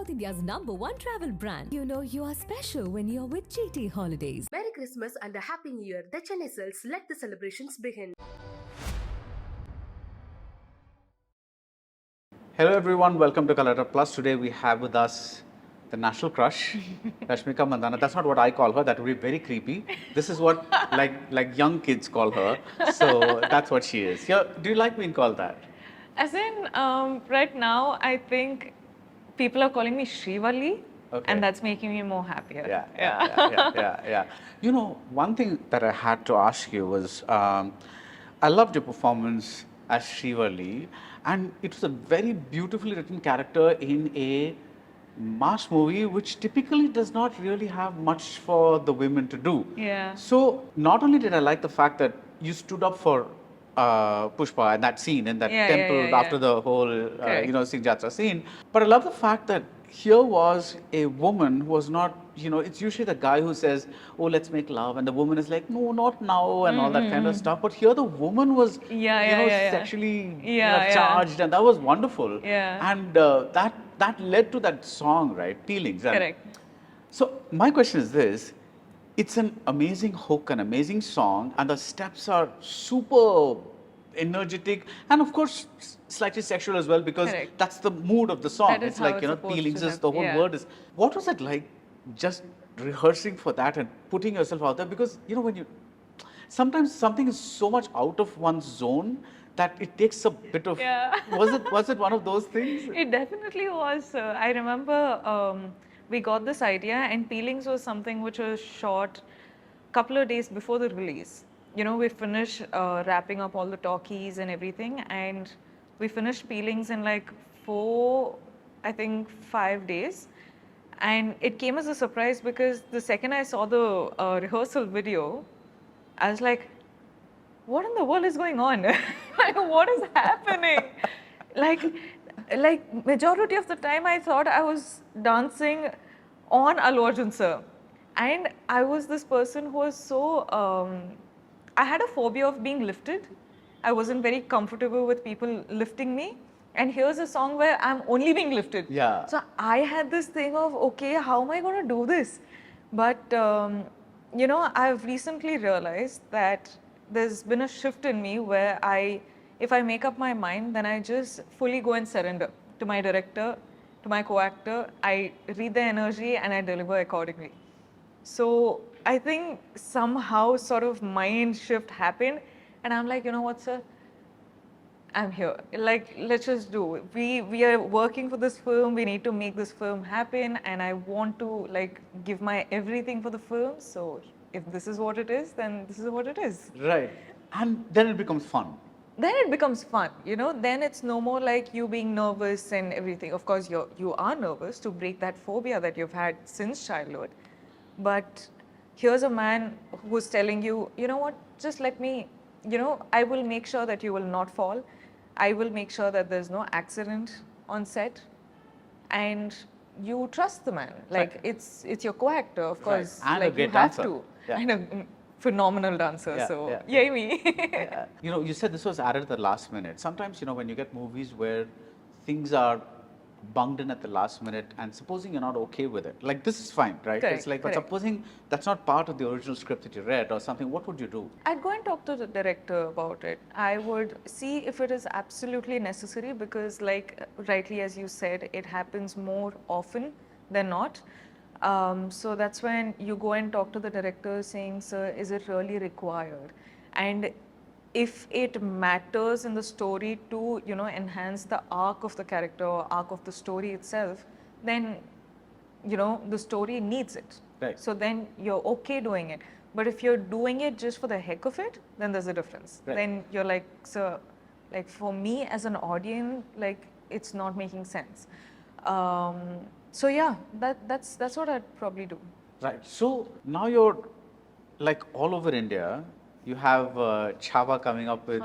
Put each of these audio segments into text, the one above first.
South India's #1 travel brand. You know you are special when you're with GT Holidays. Merry Christmas and a Happy New Year. The Chennai Silks, let the celebrations begin. Hello everyone, welcome to Galatta Plus. Today we have with us the national crush, Rashmika Mandanna. That's not what I call her, that would be very creepy. This is what like young kids call her. So that's what she is. Yeah, do you like being called that? As in, right now, I think people are calling me Shrivali, Okay. and that's making me more happier. Yeah. You know, one thing that I had to ask you was, I loved your performance as Srivali, and it was a very beautifully written character in a mass movie, which typically does not really have much for the women to do. Yeah. So not only did I like the fact that you stood up for Pushpa and that scene in that temple after the whole, Singh Jatra scene, but I love the fact that here was a woman who was not, it's usually the guy who says, oh, let's make love, and the woman is like, no, not now, and all that kind of stuff. But here the woman was, sexually charged, and that was wonderful. Yeah. And that led to that song, right? Feelings. Correct. So my question is this. It's an amazing hook, an amazing song, and the steps are super energetic and of course slightly sexual as well, because that's the mood of the song. That is it's how like, it's feelings is have, the whole word is. What was it like just rehearsing for that and putting yourself out there? Because, when you, sometimes something is so much out of one's zone that it takes a bit of, was it one of those things? It definitely was. I remember we got this idea, and Peelings was something which was shot a couple of days before the release. We finished wrapping up all the talkies and everything, and we finished Peelings in like 5 days. And it came as a surprise because the second I saw the rehearsal video, I was like, what in the world is going on? Like, what is happening? Like majority of the time I thought I was dancing on Alagupandeeswaran sir. And I was this person who was so, I had a phobia of being lifted. I wasn't very comfortable with people lifting me. And here's a song where I'm only being lifted. Yeah. So I had this thing of, okay, how am I going to do this? But, I've recently realized that there's been a shift in me where if I make up my mind, then I just fully go and surrender to my director, to my co-actor. I read the energy and I deliver accordingly. So I think somehow sort of mind shift happened, and I'm like, you know what, sir? I'm here. Like, let's just do it. We are working for this film. We need to make this film happen, and I want to give my everything for the film. So if this is what it is, then this is what it is. Right. And then it becomes fun. Then it becomes fun, then it's no more like you being nervous and everything. Of course, you are nervous to break that phobia that you've had since childhood. But here's a man who's telling you, you know what, just let me, I will make sure that you will not fall. I will make sure that there's no accident on set. And you trust the man. Like, it's your co-actor, of course. And like, a great you have dancer. to. And a phenomenal dancer, yay me. You said this was added at the last minute. Sometimes, when you get movies where things are bunged in at the last minute, and supposing you're not okay with it, like this is fine, right? Correct, it's like, but supposing that's not part of the original script that you read or something, what would you do? I'd go and talk to the director about it. I would see if it is absolutely necessary, because rightly as you said, it happens more often than not. So that's when you go and talk to the director saying, sir, is it really required? And if it matters in the story to, enhance the arc of the character or arc of the story itself, then, the story needs it. Right. So then you're okay doing it. But if you're doing it just for the heck of it, then there's a difference. Right. Then you're like, sir, for me as an audience, it's not making sense. So yeah, that's what I'd probably do. Right. So now you're all over India. You have Chhava coming up with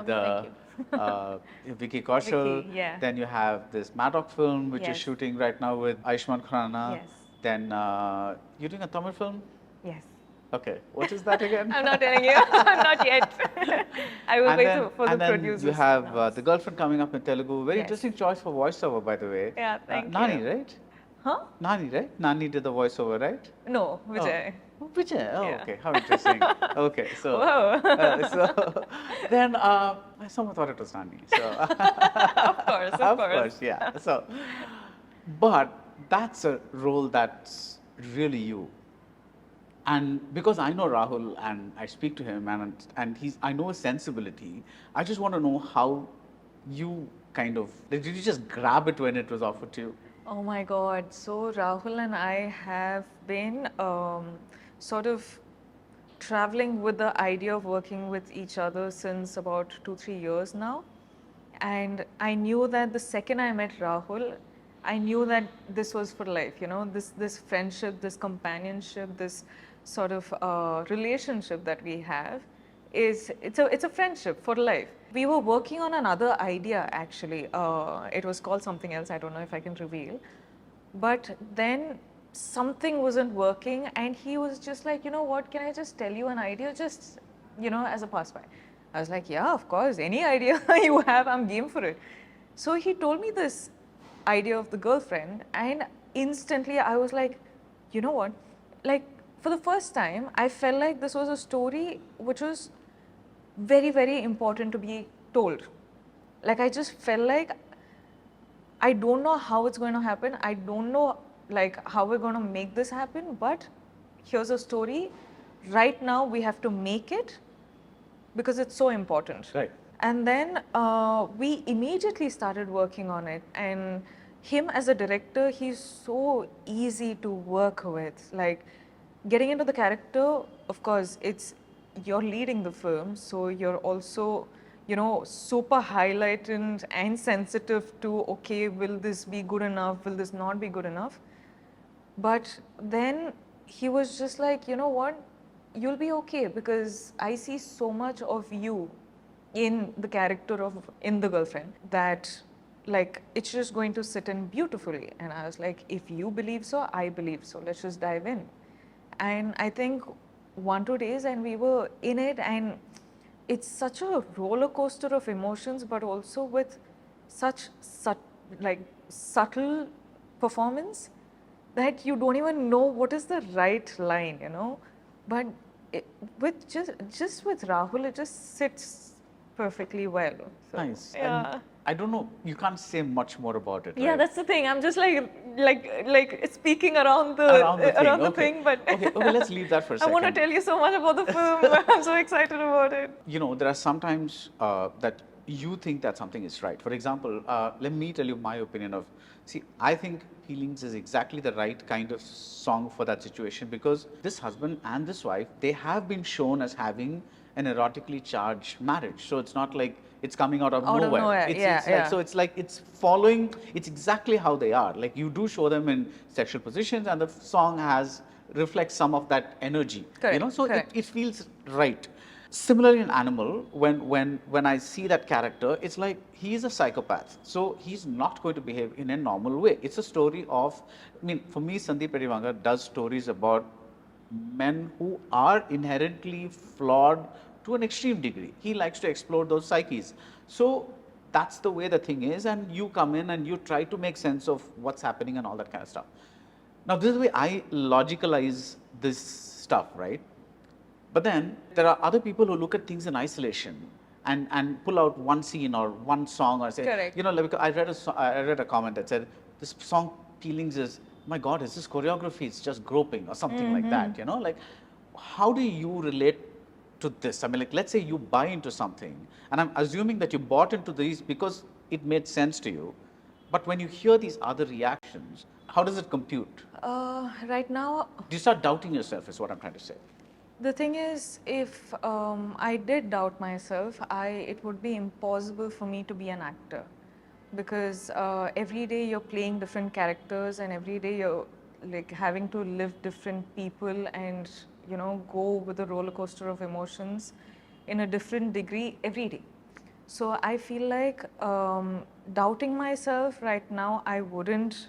Vicky Kaushal. Vicky, yeah. Then you have this Maddox film, which is shooting right now with Ayushmann Khurrana. Yes. Then you're doing a Tamil film? Yes. Okay. What is that again? I'm not telling you. Not yet. I will wait for the producers. You have The Girlfriend coming up in Telugu. Very Yes. interesting choice for voiceover, by the way. Yeah, thank Nani, you. right? Huh? Nani, right? Nani did the voiceover, right? No, Vijay. Oh, Vijay. Oh, Yeah. okay. How interesting. Okay, so Whoa. so then someone thought it was Nani. So Of course, of of course. course, yeah. So, but that's a role that's really you. And because I know Rahul and I speak to him and I know his sensibility, I just want to know how you kind of, like, did you just grab it when it was offered to you? Oh my God. So Rahul and I have been sort of traveling with the idea of working with each other since about 2-3 years now. And I knew that the second I met Rahul, I knew that this was for life, you know, this friendship, this companionship, this sort of relationship that we have it's a friendship for life. We were working on another idea actually. It was called something else. I don't know if I can reveal. But then something wasn't working, and he was just like, you know what? Can I just tell you an idea, just as a pass by? I was like, yeah, of course. Any idea you have, I'm game for it. So he told me this idea of the girlfriend, and instantly I was like, you know what? Like, for the first time, I felt like this was a story which was very, very important to be told. Like, I just felt like I don't know how it's going to happen. I don't know like how we're going to make this happen, but here's a story. Right now, we have to make it because it's so important. Right. And then we immediately started working on it. And him as a director, he's so easy to work with. Like, getting into the character, of course, you're leading the film, so you're also, super highlighted and sensitive to, okay, will this be good enough? Will this not be good enough? But then he was just like, you know what? You'll be okay because I see so much of you in the character in the girlfriend that, like, it's just going to sit in beautifully. And I was like, if you believe so, I believe so. Let's just dive in. And I think 1-2 days and we were in it, and it's such a roller coaster of emotions, but also with such subtle performance that you don't even know what is the right line, but with just with Rahul, it just sits perfectly well. So, Nice. yeah. And I don't know, you can't say much more about it, Yeah, right? that's the thing. I'm just like speaking around the Okay. thing, but Okay, let's leave that for a I second. want to tell you so much about the film. I'm so excited about it. There are sometimes that you think that something is right. For example, let me tell you my opinion of, see, I think Feelings is exactly the right kind of song for that situation, because this husband and this wife, they have been shown as having an erotically charged marriage. So it's not like it's coming out of nowhere. It's like it's following, it's exactly how they are. Like, you do show them in sexual positions, and the song reflects some of that energy. Correct, So correct. it feels right. Similarly, in Animal, when I see that character, it's like he is a psychopath. So he's not going to behave in a normal way. It's a story of, for me, Sandeep Pedivanga does stories about men who are inherently flawed to an extreme degree. He likes to explore those psyches. So that's the way the thing is, and you come in and you try to make sense of what's happening and all that kind of stuff. Now, this is the way I logicalize this stuff, right? But then there are other people who look at things in isolation and pull out one scene or one song or say, Correct. like, I read a comment that said, this song Feelings is, my God, is this choreography? It's just groping or something like that, like, how do you relate to this? I mean, like, let's say you buy into something, and I'm assuming that you bought into these because it made sense to you. But when you hear these other reactions, how does it compute? Right now, Do you start doubting yourself, is what I'm trying to say. the thing is, if I did doubt myself, it would be impossible for me to be an actor, because every day you're playing different characters, and every day you're like having to live different people, and go with the roller coaster of emotions in a different degree every day. So I feel like doubting myself right now, I wouldn't.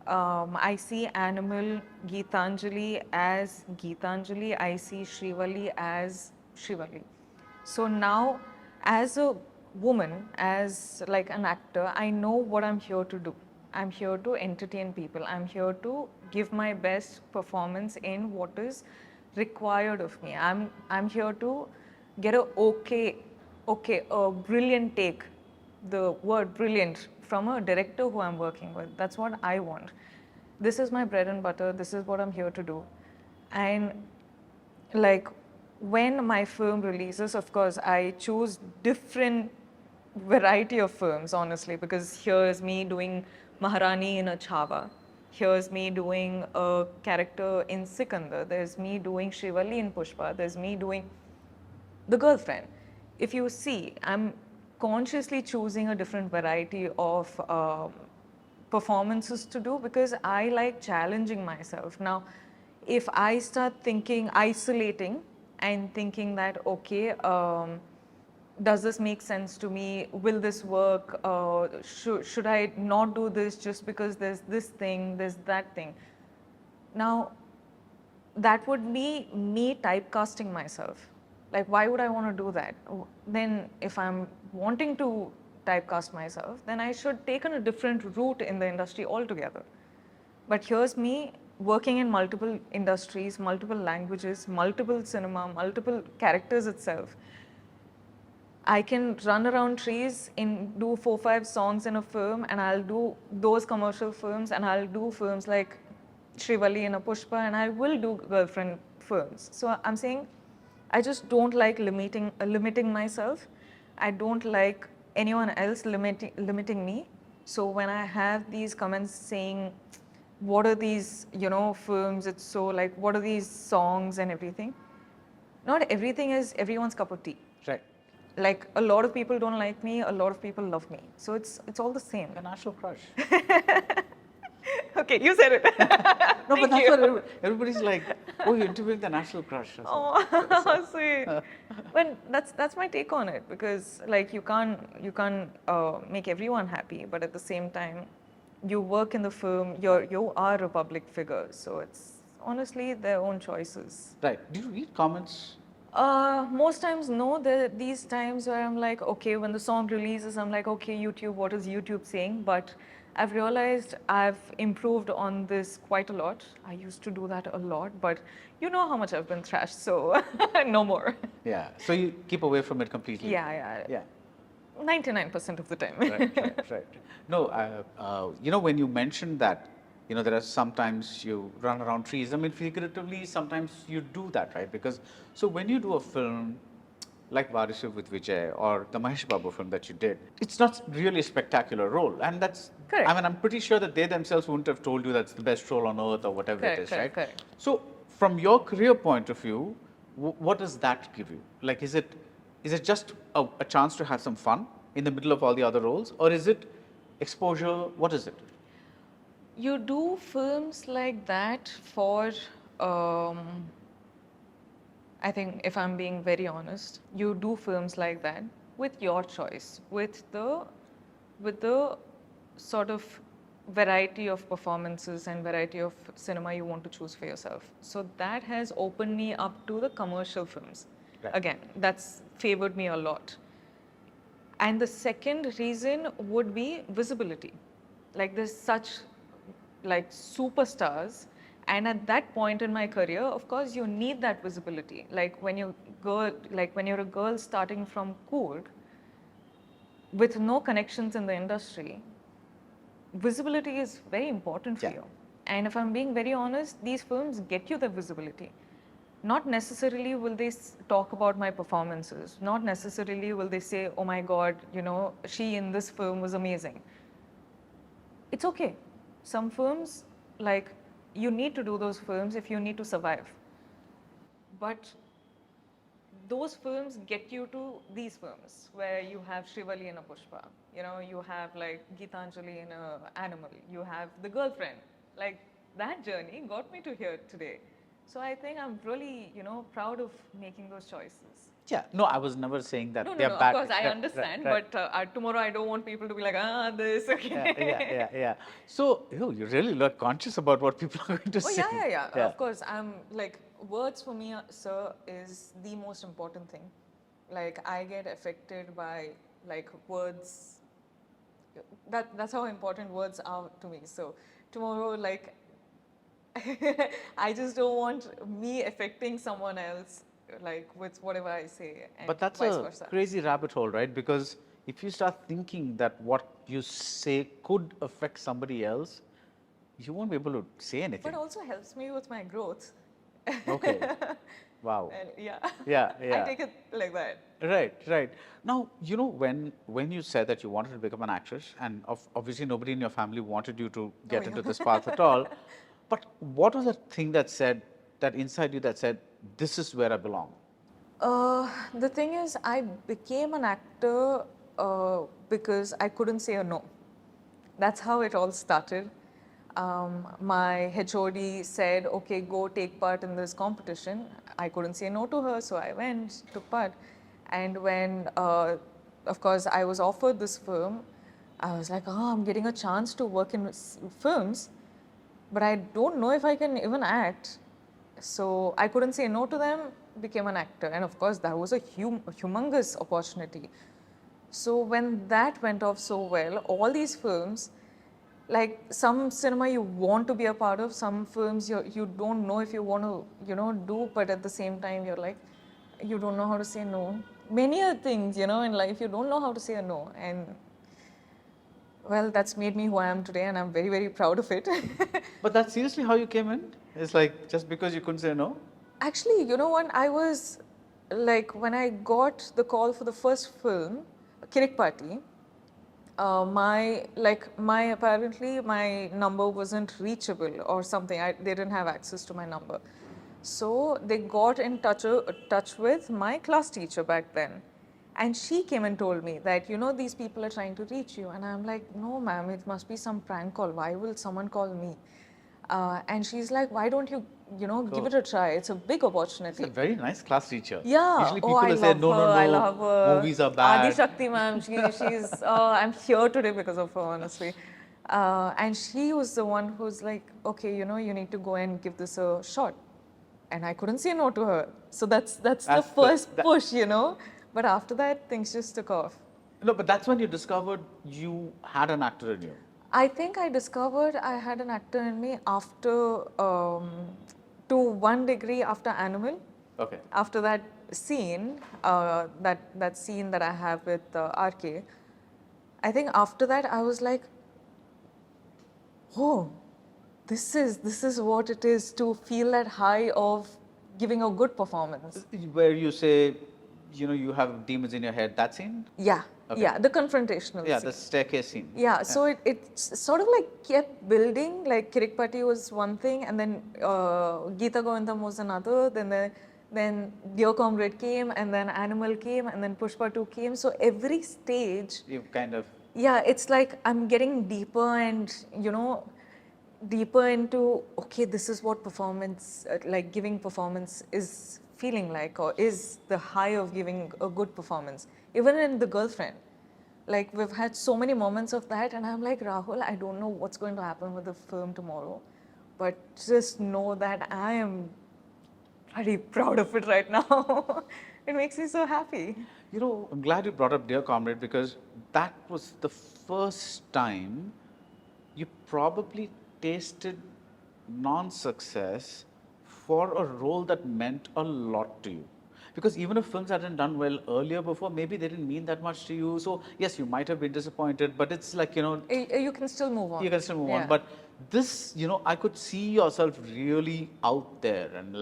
I see Animal Geetanjali as Geetanjali. I see Shrivali as Shrivali. So now, as a woman, as like an actor, I know what I'm here to do. I'm here to entertain people. I'm here to give my best performance in what is required of me. I'm here to get a brilliant take, the word brilliant, from a director who I'm working with. That's what I want. This is my bread and butter. This is what I'm here to do. And like when my film releases, of course, I choose different variety of films, honestly, because here's me doing Maharani in a Chava. Here's me doing a character in Sikandar. There's me doing Shrivalli in Pushpa. There's me doing the girlfriend. If you see, I'm consciously choosing a different variety of performances to do because I like challenging myself. Now, if I start thinking, isolating, and thinking that, okay, does this make sense to me? Will this work? Should I not do this just because there's this thing, there's that thing? Now, that would be me typecasting myself. Like, why would I want to do that? Then, if I'm wanting to typecast myself, then I should take on a different route in the industry altogether. But here's me working in multiple industries, multiple languages, multiple cinema, multiple characters itself. I can run around trees and do 4-5 songs in a film, and I'll do those commercial films, and I'll do films like Shrivalli and a Pushpa, and I will do girlfriend films. So I'm saying I just don't like limiting myself. I don't like anyone else limiting me. So when I have these comments saying, what are these, films, it's so like, what are these songs and everything? Not everything is everyone's cup of tea. Right. Like, a lot of people don't like me, a lot of people love me. So it's all the same. A natural crush. Okay, you said it. No, but that's what everybody's like, oh, you're interviewing the national crush. Oh, sweet. But that's my take on it, because like you can't make everyone happy, but at the same time, you work in the film, you are a public figure, so it's honestly their own choices. Right. Do you read comments? Most times, no. There are these times where I'm like, okay, when the song releases, I'm like, okay, YouTube, what is YouTube saying? But I've realized I've improved on this quite a lot. I used to do that a lot, but you know how much I've been thrashed, so no more. Yeah. So you keep away from it completely? Yeah. 99% of the time. Right. No, when you mentioned that, there are sometimes you run around trees. I mean, figuratively, sometimes you do that, right? Because, so when you do a film like Varishu with Vijay or the Mahesh Babu film that you did, it's not really a spectacular role. And that's, correct. I mean, I'm pretty sure that they themselves wouldn't have told you that's the best role on earth or whatever it is, right? Correct. So from your career point of view, what does that give you? Like, is it just a chance to have some fun in the middle of all the other roles, or is it exposure? What is it? You do films like that for, I think, if I'm being very honest, you do films like that with your choice, with the sort of variety of performances and variety of cinema you want to choose for yourself. So that has opened me up to the commercial films. Right. Again, that's favored me a lot. And the second reason would be visibility. Like, there's such like superstars, and at that point in my career, of course, you need that visibility. Like when you're a girl starting from Coorg with no connections in the industry, visibility is very important for you. And if I'm being very honest, these films get you the visibility. Not necessarily will they talk about my performances. Not necessarily will they say, oh my God, she in this film was amazing. It's okay. Some films, like, you need to do those films if you need to survive. But those films get you to these films where you have Shrivalli in a Pushpa. You have like Geetanjali in a Animal. You have The Girlfriend. Like, that journey got me to here today. So I think I'm really, proud of making those choices. Yeah, no, I was never saying that No, they're bad. of course, I understand, right. but tomorrow I don't want people to be like, this, okay. Yeah. So, you really look conscious about what people are going to say. Yeah. Of course, I'm like, words for me, sir, is the most important thing. Like, I get affected by like words that's how important words are to me. So tomorrow, like, I just don't want me affecting someone else, like with whatever I say, and But that's vice a versa. crazy rabbit hole, right? Because if you start thinking that what you say could affect somebody else, you won't be able to say anything. But also helps me with my growth. Okay. Wow. And yeah, Yeah, I yeah. take it like that. Right, right. Now, when you said that you wanted to become an actress, and obviously nobody in your family wanted you to get into this path at all, but what was the thing that said, that inside you that said, this is where I belong? The thing is, I became an actor because I couldn't say a no. That's how it all started. My HOD said, okay, go take part in this competition. I couldn't say no to her, so I went, took part. And when, of course, I was offered this film, I was like, oh, I'm getting a chance to work in films, but I don't know if I can even act. So I couldn't say no to them, became an actor. And of course, that was a humongous opportunity. So when that went off so well, all these films, like some cinema you want to be a part of, some films you don't know if you want to, do, but at the same time you're like, you don't know how to say no. Many other things, in life you don't know how to say a no. And well, that's made me who I am today, and I'm very, very proud of it. But that's seriously how you came in? It's like just because you couldn't say no? Actually, you know what? I was like, when I got the call for the first film, Kirik Party, apparently my number wasn't reachable or something. They didn't have access to my number. So they got in touch with my class teacher back then. And she came and told me that, these people are trying to reach you. And I'm like, no, ma'am, it must be some prank call. Why will someone call me? And she's like, why don't you, give it a try? It's a big opportunity. It's a very nice class teacher. Yeah. Usually people I will say, love no, her. no, I no, love her. movies are Adi bad. Shakti, ma'am. She's. I'm here today because of her, honestly. And she was the one who's like, okay, you need to go and give this a shot. And I couldn't say no to her. So that's the first push, But after that, things just took off. No, but that's when you discovered you had an actor in you. I think I discovered I had an actor in me after, to one degree after Animal. Okay. After that scene, that scene that I have with RK, I think after that I was like, oh, this is what it is to feel that high of giving a good performance. Where you say, you have demons in your head, that scene? Yeah, Okay. yeah, the confrontational Yeah, scene. the staircase scene. Yeah, so it sort of like kept building. Like Kirik Party was one thing, and then Geeta Govindam was another. Then Dear Comrade came, and then Animal came, and then Pushpa 2 came. So every stage, You kind of. yeah, it's like I'm getting deeper and deeper into, okay, this is what performance, like giving performance is feeling like, or is the high of giving a good performance. Even in The Girlfriend, like we've had so many moments of that, and I'm like, Rahul, I don't know what's going to happen with the film tomorrow, but just know that I am very proud of it right now. It makes me so happy. I'm glad you brought up Dear Comrade, because that was the first time you probably tasted non-success for a role that meant a lot to you. Because even if films hadn't done well earlier before, maybe they didn't mean that much to you. So yes, you might have been disappointed, but it's like, You can still move on. you can still move Yeah. on. But this, I could see yourself really out there, and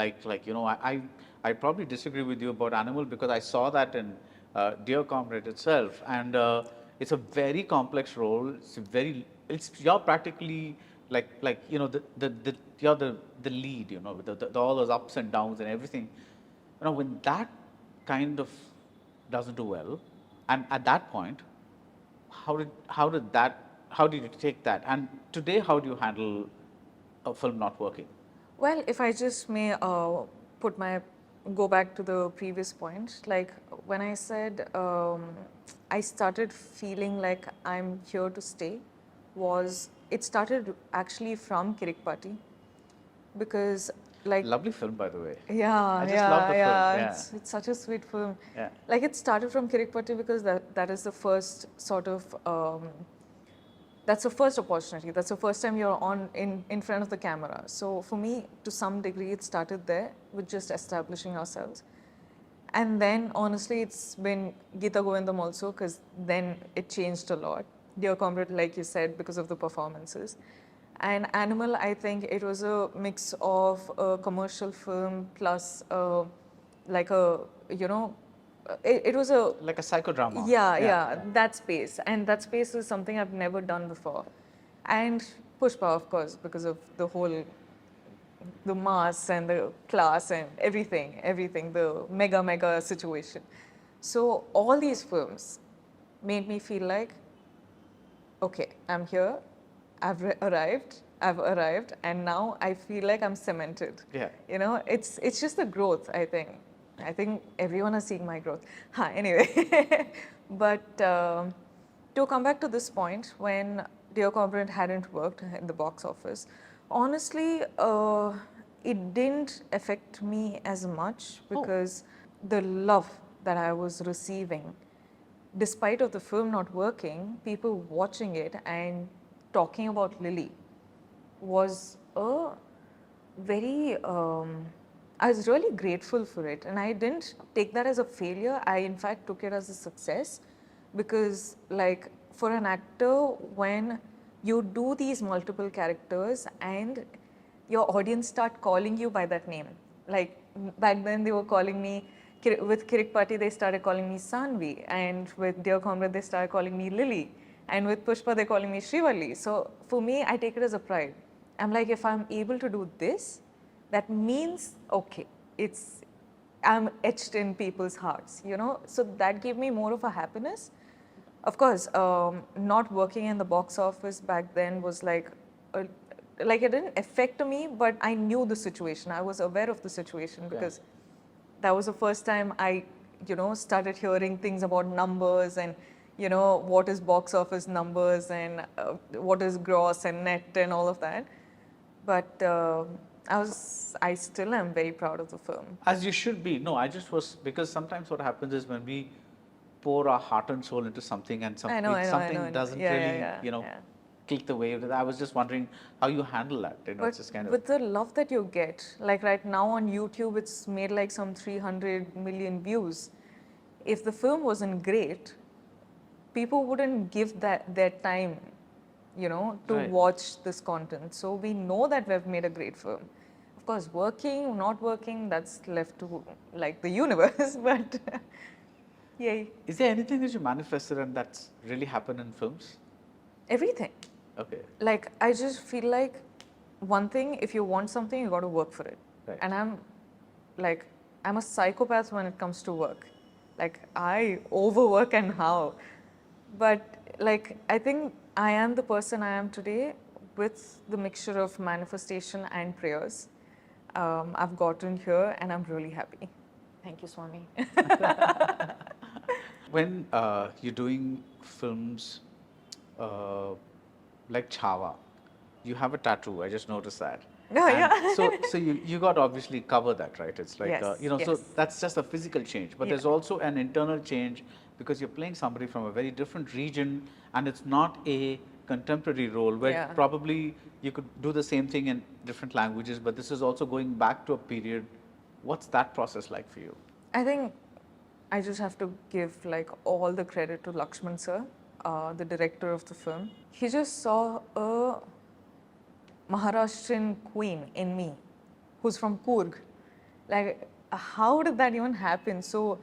I probably disagree with you about Animal, because I saw that in Dear Comrade itself, and it's a very complex role. You're practically you're the lead, with all those ups and downs and everything. When that kind of doesn't do well, and at that point, how did you take that? And today, how do you handle a film not working? Well, if I just may go back to the previous point, like when I said I started feeling like I'm here to stay, it started actually from Kirik Party, because like. Lovely film, by the way. Yeah, I just love the film. Yeah. It's such a sweet film. Yeah. Like it started from Kirik Party because that is the first sort of that's the first opportunity. That's the first time you're in front of the camera. So for me, to some degree, it started there with just establishing ourselves. And then, honestly, it's been Geeta Govindam also, because then it changed a lot. Dear Comrade, like you said, because of the performances. And Animal, I think it was a mix of a commercial film plus like a, you know, it was a... Like a psychodrama. Yeah, that space. And that space is something I've never done before. And Pushpa, of course, because of the mass and the class and everything, the mega situation. So all these films made me feel like, okay, I'm here, I've arrived, and now I feel like I'm cemented. Yeah. You know, it's just the growth, I think. I think everyone is seeing my growth. Anyway, but to come back to this point, when Dear Comrade hadn't worked in the box office, honestly, it didn't affect me as much because the love that I was receiving, despite of the film not working, people watching it and talking about Lily was a very, I was really grateful for it, and I didn't take that as a failure. I in fact took it as a success, because like for an actor, when you do these multiple characters and your audience start calling you by that name, like back then they were calling me, with Kirik Party they started calling me Sanvi, and with Dear Comrade they started calling me Lily, and with Pushpa they're calling me Shrivalli. So for me, I take it as a pride. I'm like, if I'm able to do this, that means, okay, I'm etched in people's hearts, you know? So that gave me more of a happiness. Of course, not working in the box office back then was like it didn't affect me, but I knew the situation. I was aware of the situation because that was the first time I, started hearing things about numbers and, what is box office numbers and what is gross and net and all of that. But I still am very proud of the film. As you should be. No, I just was, because sometimes what happens is when we pour our heart and soul into something and something doesn't really, click the way. I was just wondering how you handle that. But it's just kind of... with the love that you get, like right now on YouTube, it's made like some 300 million views. If the film wasn't great, people wouldn't give their time, to watch this content. So we know that we've made a great film. Of course, working, not working, that's left to like the universe, but yay. Is there anything that you manifested and that's really happened in films? Everything. Okay. Like, I just feel like one thing, if you want something, you got to work for it. Right. And I'm a psychopath when it comes to work. Like, I overwork and how. But like, I think I am the person I am today with the mixture of manifestation and prayers. I've gotten here and I'm really happy. Thank you, Swami. When you're doing films like Chhawa, you have a tattoo. I just noticed that. Oh, yeah. So you got obviously cover that, right? It's like, yes, so that's just a physical change. But there's also an internal change because you're playing somebody from a very different region and it's not a contemporary role where probably you could do the same thing in different languages, but this is also going back to a period. What's that process like for you? I think I just have to give like all the credit to Lakshman sir, the director of the film. He just saw a Maharashtrian queen in me, who's from Coorg. Like, how did that even happen? So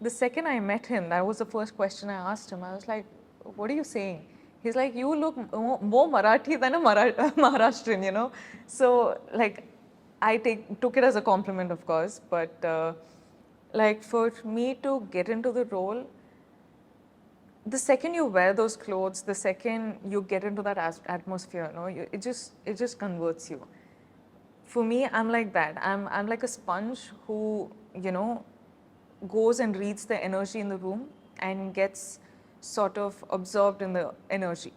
the second I met him, that was the first question I asked him. I was like, what are you saying? He's like, you look more Marathi than a Maharashtrian, So like, I took it as a compliment, of course, but like for me to get into the role, the second you wear those clothes, the second you get into that atmosphere, it just converts you. For me, I'm like that. I'm like a sponge who, goes and reads the energy in the room and gets sort of absorbed in the energy.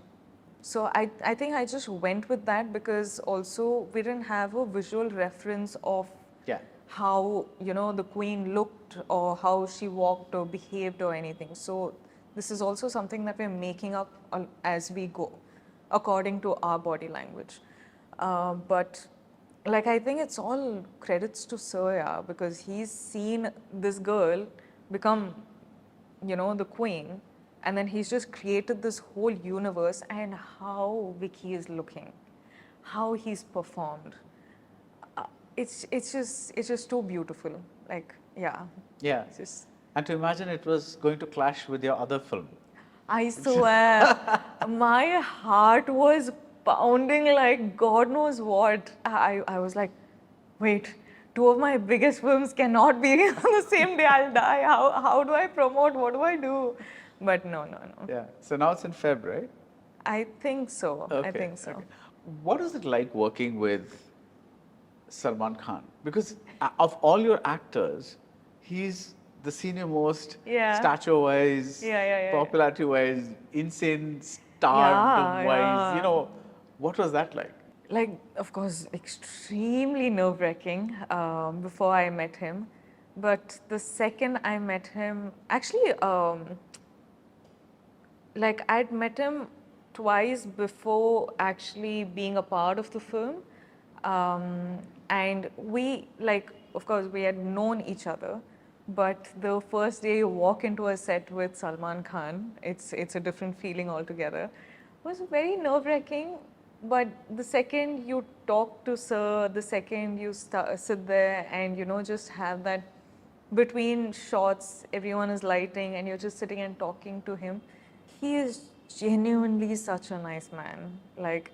So I think I just went with that because also we didn't have a visual reference of how, the queen looked or how she walked or behaved or anything. So this is also something that we're making up as we go. according to our body language. But like, I think it's all credits to Sir, because he's seen this girl become, you know, the queen, and then he's just created this whole universe. And how Vicky is looking, how he's performed, it's just too beautiful. Like, yeah. Yeah. It's just, And to imagine it was going to clash with your other film. I swear, my heart was pounding like God knows what. I was like, wait, two of my biggest films cannot be on the same day. I'll die. How do I promote? What do I do? But no. Yeah. So now it's in Feb, right? I think so. I Okay, think so. okay. What is it like working with Salman Khan? Because of all your actors, he's the senior most, Yeah. stature-wise, Yeah. popularity-wise, insane stardom-wise. Yeah. You know, what was that like? Like, of course, extremely nerve-wracking before I met him. But the second I met him, actually, like, I'd met him twice before actually being a part of the film. And we, like, of course, we had known each other. But the first day you walk into a set with Salman Khan, it's a different feeling altogether. It was very nerve-wracking. But the second you talk to Sir, the second you sit there and, you know, just have that between shots, everyone is lighting and you're just sitting and talking to him. He is genuinely such a nice man. Like,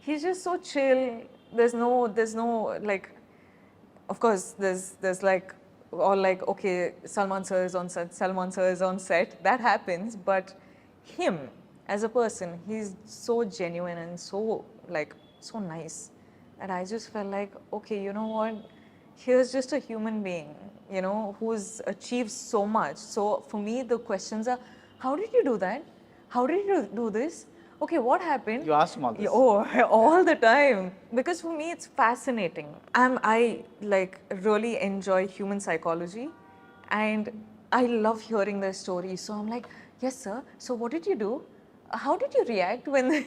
he's just so chill. There's no like, of course, there's like, all like, okay, Salman Sir is on set, that happens. But him, as a person, he's so genuine and so, like, so nice that I just felt like, okay, you know what? Here's just a human being, you know, who's achieved so much. So for me, the questions are, how did you do that? How did you do this? Okay, what happened? You asked him all this? Oh, all the time. Because for me, it's fascinating. I like really enjoy human psychology, and I love hearing their stories. So I'm like, yes, sir. So what did you do? How did you react when?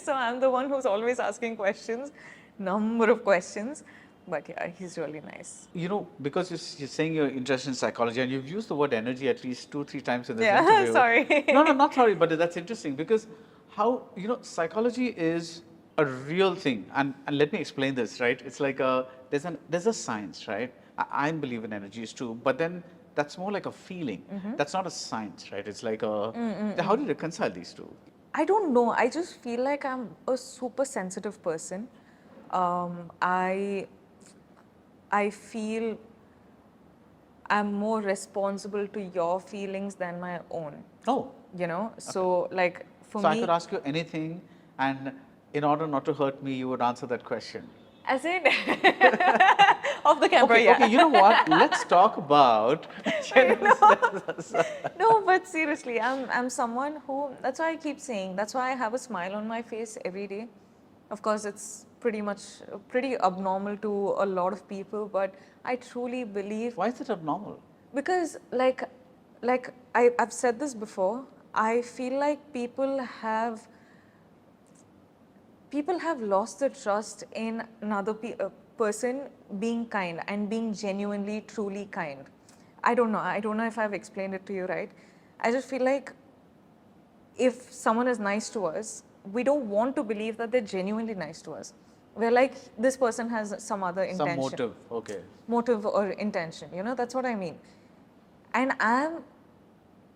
So I'm the one who's always asking questions, number of questions. But yeah, he's really nice. You know, because you're saying you're interested in psychology and you've used the word energy at least 2-3 times in this interview. Sorry. No, not sorry, but that's interesting because how, you know, psychology is a real thing. And let me explain this, right? It's like there's a science, right? I believe in energies too, but then that's more like a feeling. That's not a science, right? It's like how do you reconcile these two? I don't know. I just feel like I'm a super sensitive person. I feel I'm more responsible to your feelings than my own. Oh. You know? So, like, for So me... I could ask you anything, and in order not to hurt me, you would answer that question. As in... Off the camera, okay, yeah. Okay, you know what? Let's talk about... No, but seriously, I'm someone who... That's why I keep saying, that's why I have a smile on my face every day. Of course, it's pretty abnormal to a lot of people, but I truly believe... Why is it abnormal? Because, like I've said this before, I feel like people have lost the trust in another person being kind and being genuinely, truly kind. I don't know if I've explained it to you right. I just feel like if someone is nice to us, we don't want to believe that they're genuinely nice to us. We're like, this person has some other intention. Some motive, okay. Motive or intention, you know, that's what I mean. And I'm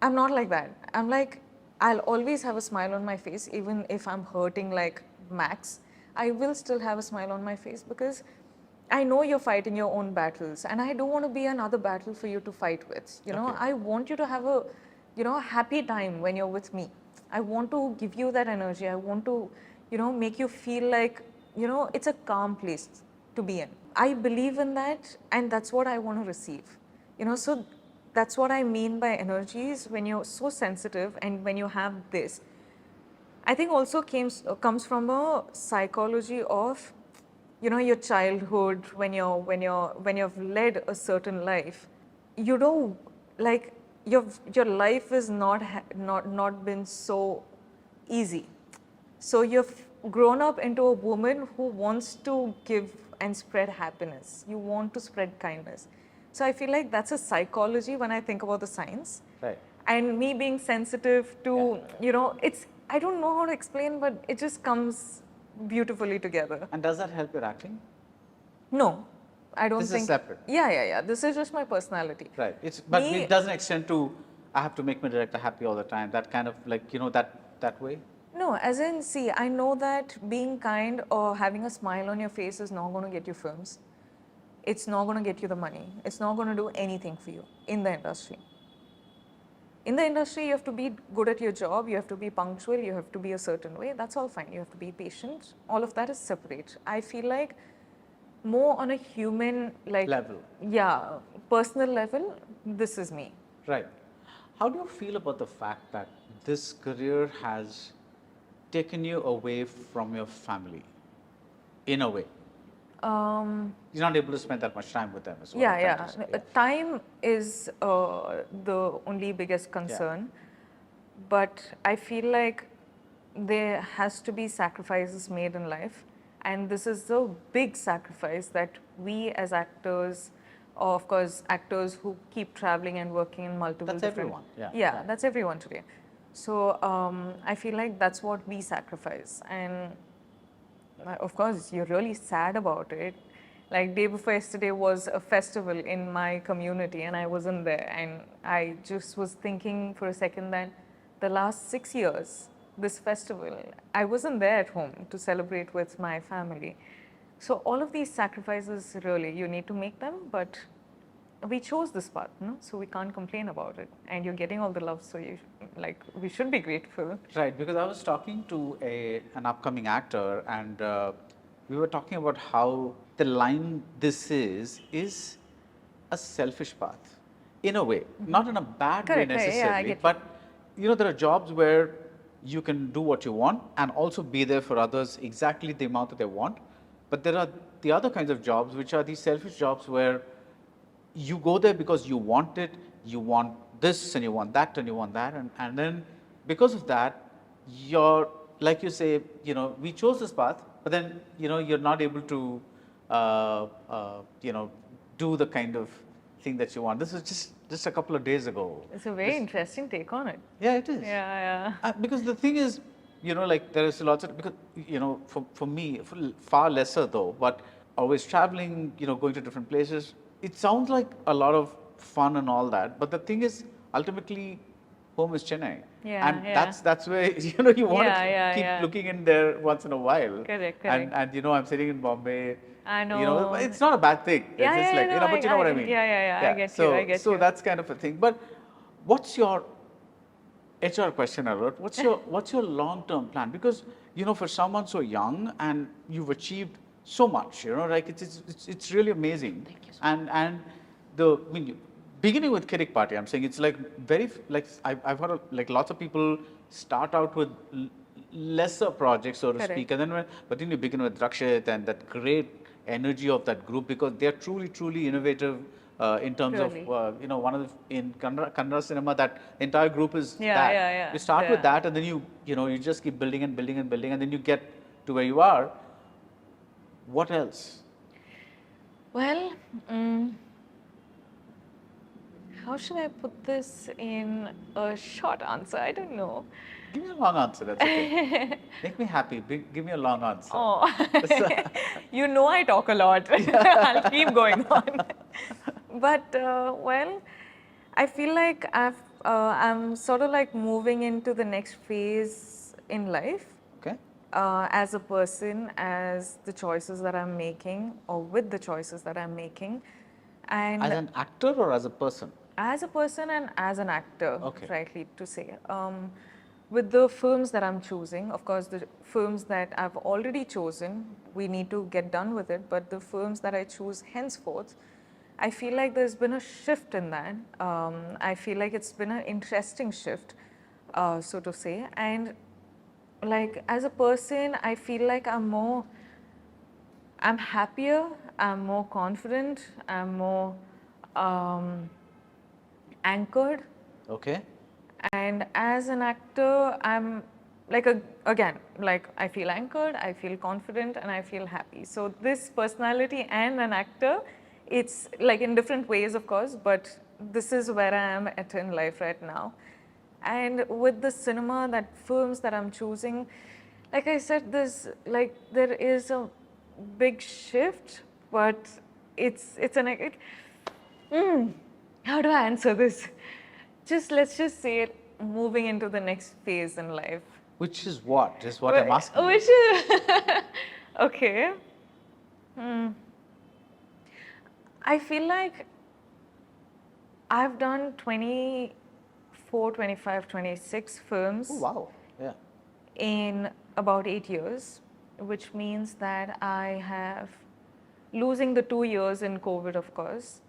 not like that. I'm like, I'll always have a smile on my face, even if I'm hurting like max. I will still have a smile on my face because I know you're fighting your own battles, and I don't want to be another battle for you to fight with. You know, I want you to have a, you know, happy time when you're with me. I want to give you that energy. I want to, you know, make you feel like, you know, it's a calm place to be in. I believe in that, and that's what I want to receive. You know, so that's what I mean by energies. When you're so sensitive and when you have this, I think also comes from a psychology of, you know, your childhood, when you've led a certain life, you know, like your life is not been so easy. So you've grown up into a woman who wants to give and spread happiness. You want to spread kindness. So I feel like that's a psychology when I think about the science. Right. And me being sensitive to, it's, I don't know how to explain, but it just comes beautifully together. And does that help your acting? No, I don't This think. is separate. Yeah. This is just my personality. Right. But it doesn't extend to, I have to make my director happy all the time. That kind of like, that way? No, as in, see, I know that being kind or having a smile on your face is not going to get you films. It's not going to get you the money. It's not going to do anything for you in the industry. In the industry, you have to be good at your job, you have to be punctual, you have to be a certain way. That's all fine. You have to be patient. All of that is separate. I feel like more on a human level. Yeah, personal level, this is me. Right. How do you feel about the fact that this career has taken you away from your family, in a way? You're not able to spend that much time with them as well. Yeah. Time is the only biggest concern. But I feel like there has to be sacrifices made in life. And this is the big sacrifice that we as actors, or of course actors who keep traveling and working in multiple That's different... everyone. Yeah, that's everyone today. So I feel like that's what we sacrifice. And of course, you're really sad about it. Like day before yesterday was a festival in my community and I wasn't there. And I just was thinking for a second that the last 6 years, this festival, I wasn't there at home to celebrate with my family. So all of these sacrifices, really, you need to make them, but we chose this path, no? So we can't complain about it. And you're getting all the love, so we should be grateful. Right, because I was talking to an upcoming actor and we were talking about how the line "this is a selfish path," in a way, not in a bad way necessarily, but there are jobs where you can do what you want and also be there for others exactly the amount that they want. But there are the other kinds of jobs which are these selfish jobs where you go there because you want it, you want this and you want that and you want that, and then because of that, you're, like you say, we chose this path, but then, you're not able to, do the kind of thing that you want. This is just a couple of days ago. It's a very interesting take on it. Yeah, it is. Yeah. Because the thing is, there is lots of, because, for me, far lesser though, but always traveling, going to different places, it sounds like a lot of fun and all that, but the thing is, ultimately, home is Chennai. And that's where, you want to keep looking in there once in a while. Correct. And I'm sitting in Bombay. I know. It's not a bad thing. It's just like, but you know what I mean. I get you. So that's kind of a thing. But what's your HR question, Alert? What's your long-term plan? Because, for someone so young and you've achieved so much, like it's really amazing. Thank you so And beginning with Kirik Party, I'm saying it's like I've heard of, like, lots of people start out with lesser projects, so to speak, and then but then you begin with Rakshit and that great energy of that group, because they're truly innovative in terms of one of the, in Kannada cinema, that entire group is that. You start with that, and then you just keep building and building and building, and then you get to where you are. What else? Well, how should I put this in a short answer? I don't know. Give me a long answer, that's okay. Make me happy. Give me a long answer. Oh, I talk a lot. I'll keep going on. But, well, I feel like I'm sort of like moving into the next phase in life. Okay. As a person, as the choices that I'm making, or with the choices that I'm making. And as an actor or as a person? As a person and as an actor, rightly to say. With the films that I'm choosing, of course, the films that I've already chosen, we need to get done with it, but the films that I choose henceforth, I feel like there's been a shift in that. I feel like it's been an interesting shift, so to say. And like, as a person, I feel like I'm happier, I'm more confident, I'm more anchored. Okay. And as an actor, I'm again, like I feel anchored, I feel confident, and I feel happy. So this personality and an actor, it's like in different ways, of course, but this is where I am at in life right now. And with the cinema, that films that I'm choosing, like I said, there is a big shift, but how do I answer this? Let's just say it, moving into the next phase in life. Which is what? Is what I'm asking. Which is okay. I feel like I've done 24, 25, 26 films. Oh, wow. Yeah. In about 8 years, which means that I have, losing the 2 years in COVID, of course,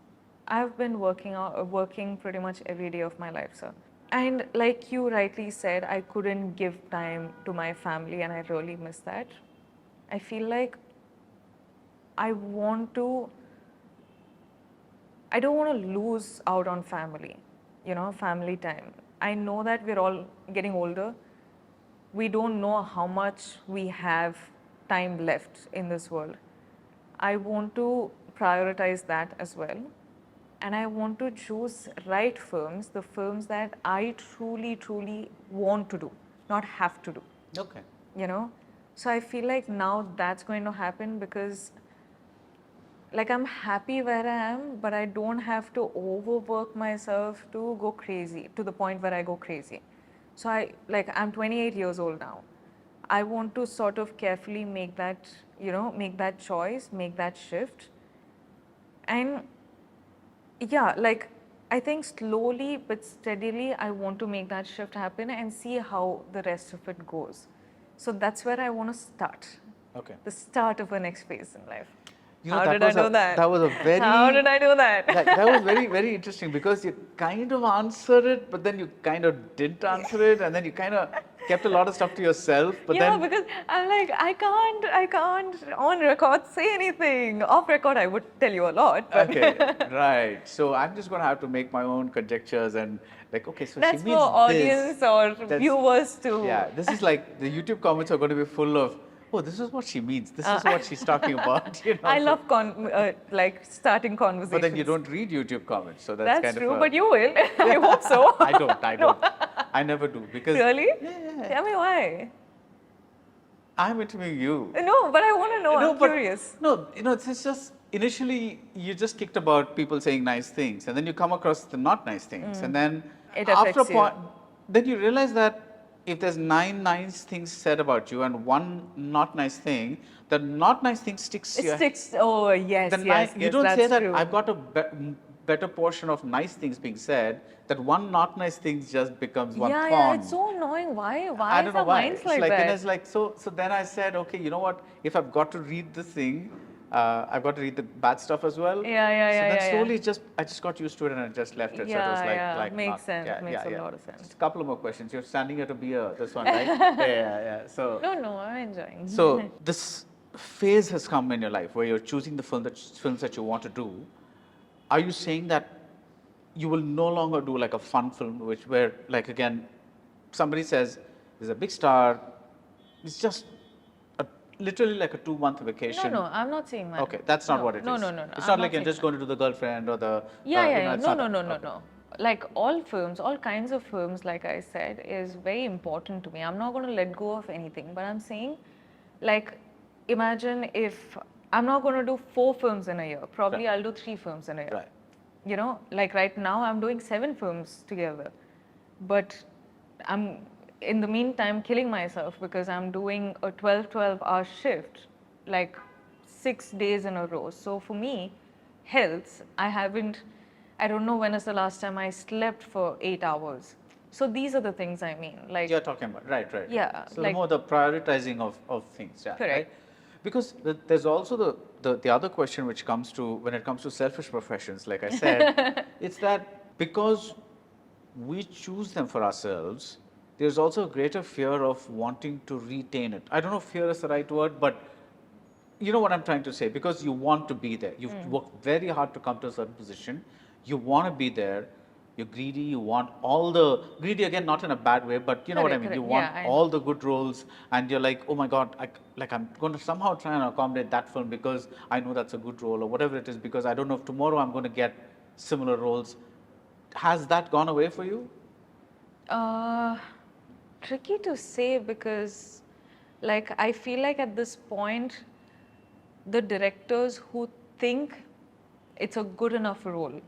I've been working pretty much every day of my life, sir. And like you rightly said, I couldn't give time to my family, and I really miss that. I feel like I don't want to lose out on family, family time. I know that we're all getting older. We don't know how much we have time left in this world. I want to prioritize that as well. And I want to choose right films, the films that I truly, truly want to do, not have to do. Okay. So I feel like now that's going to happen because like I'm happy where I am, but I don't have to overwork myself to go crazy, to the point where I go crazy. So I'm 28 years old now. I want to sort of carefully make that, make that choice, make that shift. And yeah, like I think slowly but steadily, I want to make that shift happen and see how the rest of it goes. So that's where I want to start. Okay. The start of a next phase in life. How did I do that? That was a very... How did I do that? That was very, very interesting because you kind of answered it, but then you kind of didn't answer it, and then you kind of kept a lot of stuff to yourself. But yeah, because I'm like, I can't on record say anything. Off record, I would tell you a lot. But okay, right. So I'm just going to have to make my own conjectures and like, okay, so that's she means for audience this. or viewers too. Yeah, this is like the YouTube comments are going to be full of, oh, this is what she means. This is what she's talking about. I love starting conversations. But then you don't read YouTube comments, so that's kind true. of But you will. I hope so. I don't. I never do because. Really? Yeah. Tell me why. I'm interviewing you. No, but I want to know. I'm curious. No, it's just initially you just kicked about people saying nice things, and then you come across the not nice things, and then it after a affects point, then you realize that if there's 9 nice things said about you and 1 not nice thing, the not nice thing sticks. It sticks. Oh yes, yes. You don't say that true. I've got a better portion of nice things being said. That 1 not nice thing just becomes 1 thorn. Yeah, it's so annoying. Why? I don't know why. Minds like that? And it's like so then I said, okay, you know what? If I've got to read this thing, I've got to read the bad stuff as well. Yeah. So then slowly I just got used to it and I just left it. Yeah, so it was like makes sense. Makes a lot of sense. Just a couple of more questions. You're standing here to be this one, right? yeah. So no, I'm enjoying. So this phase has come in your life where you're choosing the films that you want to do. Are you saying that you will no longer do like a fun film, where like again, somebody says there's a big star, it's just literally like a 2-month vacation. No, I'm not saying that. Okay, that's not what it is. No. It's not like you're just going to do the girlfriend or the. No. Like all films, all kinds of films, like I said, is very important to me. I'm not going to let go of anything, but I'm saying, like, imagine if I'm not going to do 4 films in a year. Probably I'll do 3 films in a year. Right. Like right now I'm doing 7 films together, but I'm in the meantime killing myself because I'm doing a 12-hour shift, like 6 days in a row. So for me, health, I don't know when is the last time I slept for 8 hours. So these are the things I mean. Like you're talking about, right. Yeah. So like, the prioritizing of things, yeah. Correct. Right? Because there's also the other question which comes to, when it comes to selfish professions, like I said, it's that because we choose them for ourselves, there's also a greater fear of wanting to retain it. I don't know if fear is the right word, but you know what I'm trying to say, because you want to be there. You've worked very hard to come to a certain position. You want to be there, you're greedy, you want all the, greedy again, not in a bad way, but you know what I mean. Correct, You correct. want Yeah, I all know. the good roles, and you're like, oh my God, I'm going to somehow try and accommodate that film because I know that's a good role or whatever it is, because I don't know if tomorrow I'm going to get similar roles. Has that gone away for you? Uh, Tricky to say because, like, I feel like at this point, the directors who think it's a good enough role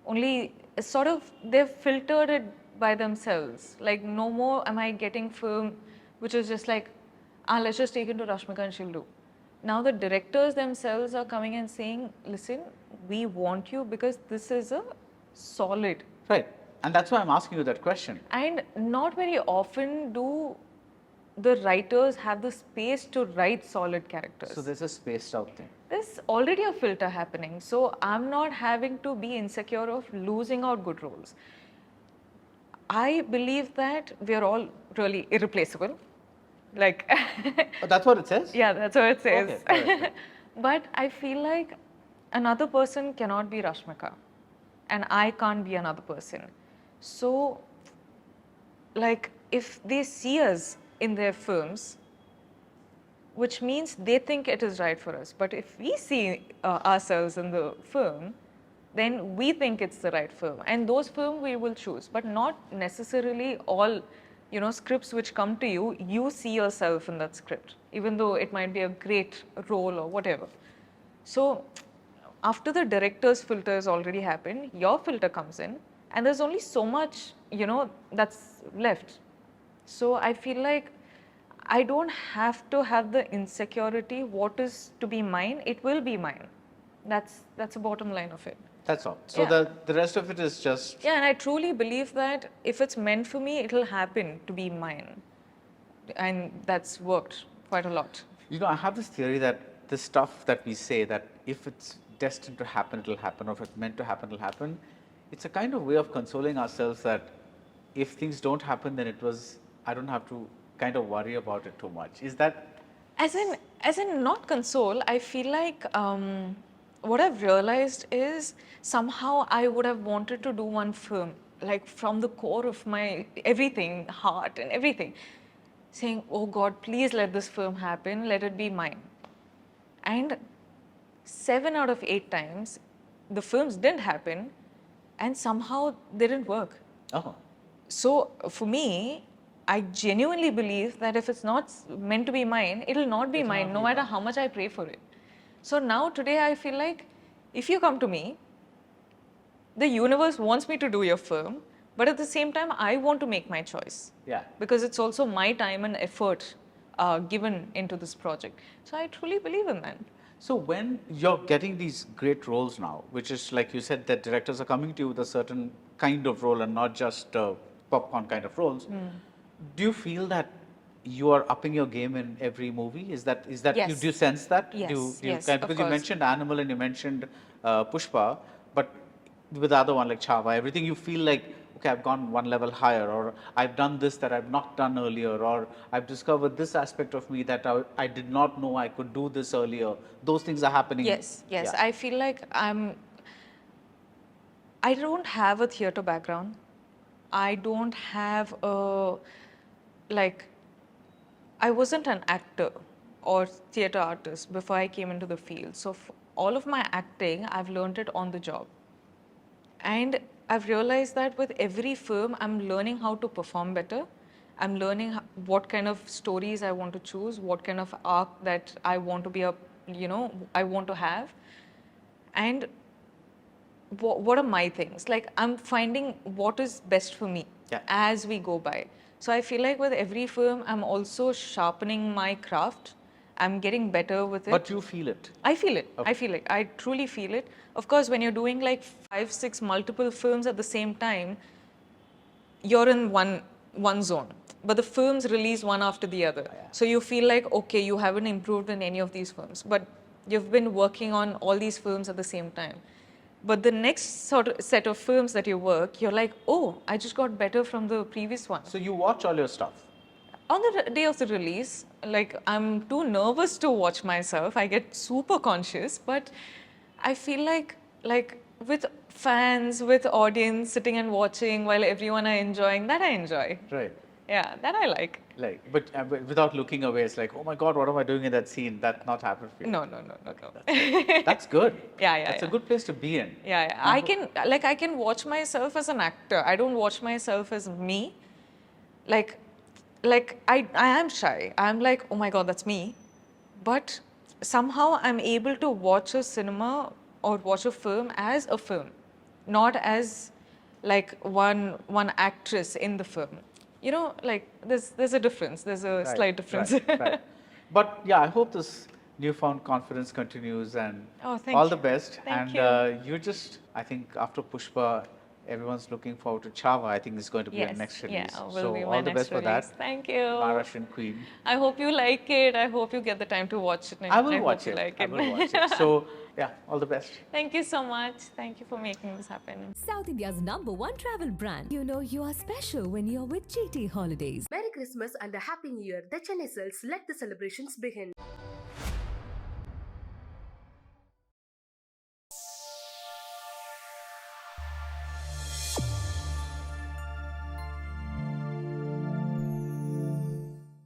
only sort of they've filtered it by themselves. Like, no more am I getting film which is just like, let's just take it to Rashmika and she'll do. Now the directors themselves are coming and saying, listen, we want you because this is a solid. Right. And that's why I'm asking you that question. And not very often do the writers have the space to write solid characters. So there's a spaced out thing. There's already a filter happening. So I'm not having to be insecure of losing out good roles. I believe that we're all really irreplaceable. Like, Oh, that's what it says? yeah, that's what it says. Okay, correct. But I feel like another person cannot be Rashmika, and I can't be another person. So, like, if they see us in their films, which means they think it is right for us. But if we see ourselves in the film, then we think it's the right film. And those films we will choose, but not necessarily all, scripts which come to you, you see yourself in that script, even though it might be a great role or whatever. So after the director's filter has already happened, your filter comes in, and there's only so much, that's left. So I feel like I don't have to have the insecurity. What is to be mine, it will be mine. That's the bottom line of it. That's all. So Yeah. the rest of it is just. Yeah, and I truly believe that if it's meant for me, it'll happen to be mine. And that's worked quite a lot. You know, I have this theory that the stuff that we say that if it's destined to happen, it'll happen, or if it's meant to happen, it'll happen. It's a kind of way of consoling ourselves that if things don't happen, then I don't have to kind of worry about it too much. Is that? As in not console, I feel like what I've realized is somehow I would have wanted to do one film, like from the core of my everything, heart and everything, saying, oh God, please let this film happen, let it be mine. And 7 out of 8 times, the films didn't happen and somehow they didn't work. Oh. So for me, I genuinely believe that if it's not meant to be mine, it'll not be mine, no matter how much I pray for it. So now today I feel like if you come to me, the universe wants me to do your film, but at the same time, I want to make my choice. Yeah. Because it's also my time and effort given into this project. So I truly believe in that. So when you're getting these great roles now, which is like you said that directors are coming to you with a certain kind of role and not just popcorn kind of roles, do you feel that you are upping your game in every movie? Is that Yes. do you sense that? Yes, yes, because of you course. mentioned Animal and you mentioned Pushpa, but with the other one like Chava, everything you feel like, okay, I've gone one level higher, or I've done this that I've not done earlier, or I've discovered this aspect of me that I did not know I could do this earlier. Those things are happening. Yes. Yeah. I feel like I don't have a theatre background. I don't have I wasn't an actor or theatre artist before I came into the field. So all of my acting, I've learned it on the job. And I've realized that with every film, I'm learning how to perform better. I'm learning what kind of stories I want to choose, what kind of arc that I want to be I want to have. And what are my things? Like, I'm finding what is best for me as we go by. So I feel like with every film, I'm also sharpening my craft. I'm getting better with it. But you feel it. I feel it. Okay. I feel it. I truly feel it. Of course, when you're doing like 5, 6 multiple films at the same time, you're in one zone. But the films release one after the other. So you feel like, okay, you haven't improved in any of these films, but you've been working on all these films at the same time. But the next sort of set of films that you work, you're like, oh, I just got better from the previous one. So you watch all your stuff. On the day of the release, like, I'm too nervous to watch myself. I get super conscious, but I feel like like with fans, with audience sitting and watching while everyone are enjoying, that I enjoy. Right. Yeah, that I like. But without looking away, it's like, oh my God, what am I doing in that scene? That not happened for you. No. That's good. Yeah. That's a good place to be in. Yeah. I can watch myself as an actor. I don't watch myself as me. Like I am shy. I'm like, oh my God, that's me. But somehow I'm able to watch a cinema or watch a film as a film, not as like one actress in the film. You know, like there's a difference. There's a slight difference. Right. But yeah, I hope this newfound confidence continues and Oh, thank all you. the best. Thank And you just, I think after Pushpa, everyone's looking forward to Chava. I think this is going to be your Yes, next yeah, release. will So be all my the next best for that. release. Thank you. Maharashtrian Queen. I hope you like it. I hope you get the time to watch it. I will hope watch you it. Like I will watch it. So yeah, all the best. Thank you so much. Thank you for making this happen. South India's #1 travel brand. You know you are special when you're with GT Holidays. Merry Christmas and a Happy New Year. The Chennai Silks, let the celebrations begin.